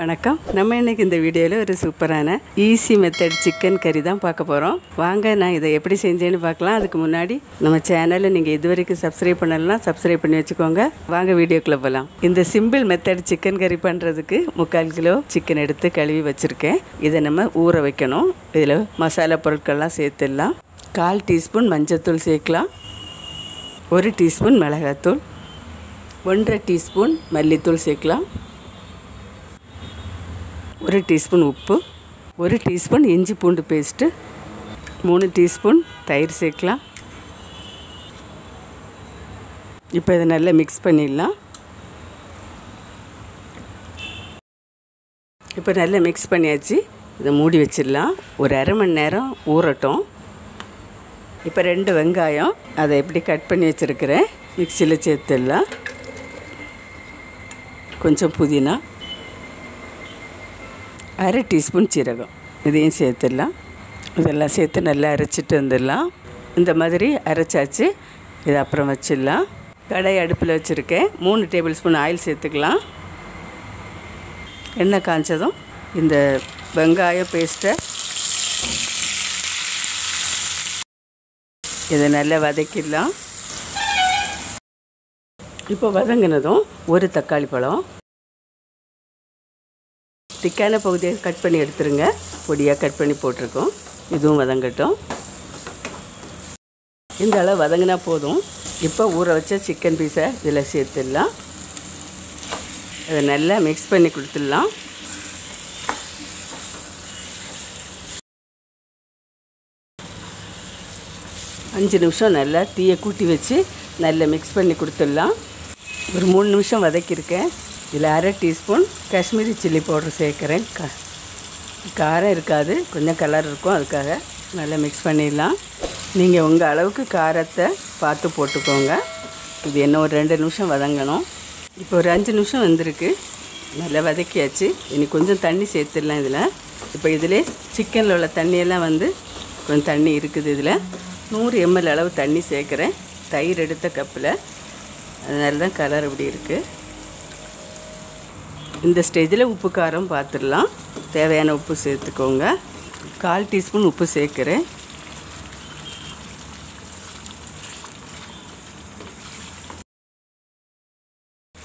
வணக்கம். நம்ம இன்னைக்கு இந்த வீடியோவில் ஒரு சூப்பரான ஈஸி மெத்தட் சிக்கன் கறி தான் பார்க்க போகிறோம். வாங்க நான் இதை எப்படி செஞ்சேன்னு பார்க்கலாம். அதுக்கு முன்னாடி நம்ம சேனலை நீங்கள் இது வரைக்கும் சப்ஸ்கிரைப் பண்ணலாம், சப்ஸ்கிரைப் பண்ணி வச்சுக்கோங்க. வாங்க வீடியோக்குள்ளே போகலாம். இந்த சிம்பிள் மெத்தட் சிக்கன் கறி பண்ணுறதுக்கு 3/4 கிலோ சிக்கன் எடுத்து கழுவி வச்சுருக்கேன். இதை நம்ம ஊற வைக்கணும். இதில் மசாலா பொருட்கள்லாம் சேர்த்துடலாம். 1/4 டீஸ்பூன் மஞ்சள்தூள் சேர்க்கலாம், 1 டீஸ்பூன் மிளகாத்தூள், 1/2 டீஸ்பூன் மல்லித்தூள் சேர்க்கலாம், 1 டீஸ்பூன் உப்பு, 1 டீஸ்பூன் இஞ்சி பூண்டு பேஸ்ட்டு, 3 டீஸ்பூன் தயிர் சேர்க்கலாம். இப்போ இதை நல்லா மிக்ஸ் பண்ணிடலாம். இப்போ நல்லா மிக்ஸ் பண்ணியாச்சு. இதை மூடி வச்சிடலாம். ஒரு அரை மணி நேரம் ஊறட்டும். இப்போ 2 வெங்காயம் அதை எப்படி கட் பண்ணி வச்சுருக்கிறேன், மிக்சியில் சேர்த்துடலாம். கொஞ்சம் புதினா, 1/2 டீஸ்பூன் சீரகம் இதையும் சேர்த்துடலாம். இதெல்லாம் சேர்த்து நல்லா அரைச்சிட்டு வந்துடலாம். இந்த மாதிரி அரைச்சாச்சு. இதை அப்புறம் வச்சிடலாம். கடாய் அடுப்பில் வச்சுருக்கேன். 3 டேபிள் ஸ்பூன் ஆயில் சேர்த்துக்கலாம். எண்ணெய் காய்ச்சதும் இந்த வெங்காயம் பேஸ்ட்டை இதை நல்லா வதக்கிடலாம். இப்போ வதங்கினதும் 1 தக்காளி பழம் திக்கான பகுதியை கட் பண்ணி எடுத்துருங்க. பொடியாக கட் பண்ணி போட்டிருக்கோம். இதுவும் வதங்கட்டும். இந்த அளவு வதங்கினா போதும். இப்போ ஊற வச்ச சிக்கன் பீஸை இதில் சேர்த்துடலாம். அதை நல்லா மிக்ஸ் பண்ணி கொடுத்துடலாம். அஞ்சு நிமிஷம் நல்லா தீயை கூட்டி வச்சு நல்லா மிக்ஸ் பண்ணி கொடுத்துடலாம். ஒரு 3 நிமிஷம் வதக்கியிருக்கேன். இதில் 1/2 டீஸ்பூன் காஷ்மீரி சில்லி பவுடர் சேர்க்குறேன். காரம் இருக்காது, கொஞ்சம் கலர் இருக்கும். அதுக்காக நல்லா மிக்ஸ் பண்ணிடலாம். நீங்கள் உங்கள் அளவுக்கு காரத்தை பார்த்து போட்டுக்கோங்க. இது என்ன ஒரு 2 நிமிஷம் வதங்கணும். இப்போ ஒரு 5 நிமிஷம் வந்திருக்கு. நல்லா வதக்கியாச்சு. இனி கொஞ்சம் தண்ணி சேர்த்துடலாம் இதில். இப்போ இதிலே சிக்கனில் உள்ள தண்ணியெல்லாம் கொஞ்சம் தண்ணி இருக்குது. இதில் 100 ml அளவு தண்ணி சேர்க்குறேன். தயிர் எடுத்த கப்பில். அதனால தான் கலர் இப்படி இருக்குது. இந்த ஸ்டேஜில் உப்பு காரம் பார்த்துடலாம். தேவையான உப்பு சேர்த்துக்கோங்க. 1/4 டீஸ்பூன் உப்பு சேர்க்குறேன்.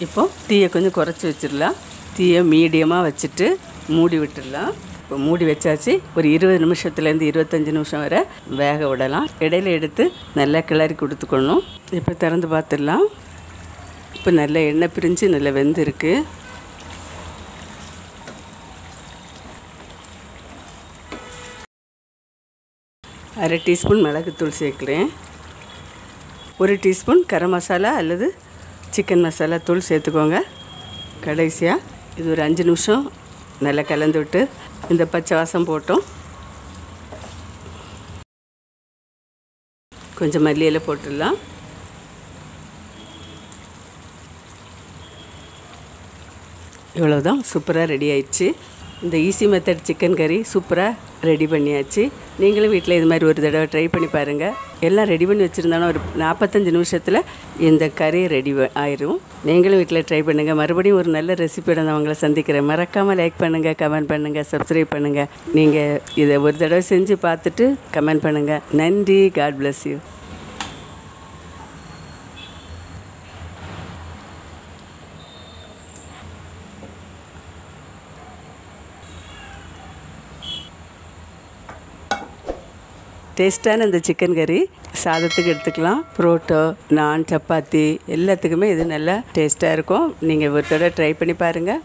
இப்போ தீயை கொஞ்சம் குறைச்சி வச்சிடலாம். தீயை மீடியமாக வச்சுட்டு மூடி விட்டுடலாம். இப்போ மூடி வச்சாச்சு. ஒரு 20 நிமிஷத்துலேருந்து 25 நிமிஷம் வரை வேக விடலாம். இடையில எடுத்து நல்லா கிளறி கொடுத்துக்கணும். இப்போ திறந்து பார்த்துடலாம். இப்போ நல்லா எண்ணெய் பிரிஞ்சு நல்லா வெந்திருக்கு. அரை டீஸ்பூன் மிளகுத்தூள் சேர்க்குறேன். 1 டீஸ்பூன் கரம் மசாலா அல்லது சிக்கன் மசாலா தூள் சேர்த்துக்கோங்க. கடைசியாக இது ஒரு 5 நிமிஷம் நல்லா கலந்து விட்டு இந்த பச்சை வாசம் போட்டோம். கொஞ்சம் மல்லி இலை போட்டுடலாம். இவ்வளோதான், சூப்பராக ரெடி ஆயிடுச்சு. இந்த ஈஸி மெத்தட் சிக்கன் கறி சூப்பராக ரெடி பண்ணியாச்சு. நீங்களும் வீட்டில் இது மாதிரி ஒரு தடவை ட்ரை பண்ணி பாருங்கள். எல்லாம் ரெடி பண்ணி வச்சுருந்தாலும் ஒரு 45 நிமிஷத்தில் இந்த கறி ரெடி ஆயிரும். நீங்களும் வீட்டில் ட்ரை பண்ணுங்கள். மறுபடியும் ஒரு நல்ல ரெசிபியோட நான் உங்களை சந்திக்கிறேன். மறக்காமல் லைக் பண்ணுங்கள், கமெண்ட் பண்ணுங்கள், சப்ஸ்கிரைப் பண்ணுங்கள். நீங்கள் இதை ஒரு தடவை செஞ்சு பார்த்துட்டு கமெண்ட் பண்ணுங்கள். நன்றி. God bless you. டேஸ்ட்டான இந்த சிக்கன் கறி சாதத்துக்கு எடுத்துக்கலாம். புரோட்டோ, நான், சப்பாத்தி எல்லாத்துக்குமே இது நல்லா டேஸ்ட்டாக இருக்கும். நீங்கள் ஒரு தடவை ட்ரை பண்ணி பாருங்கள்.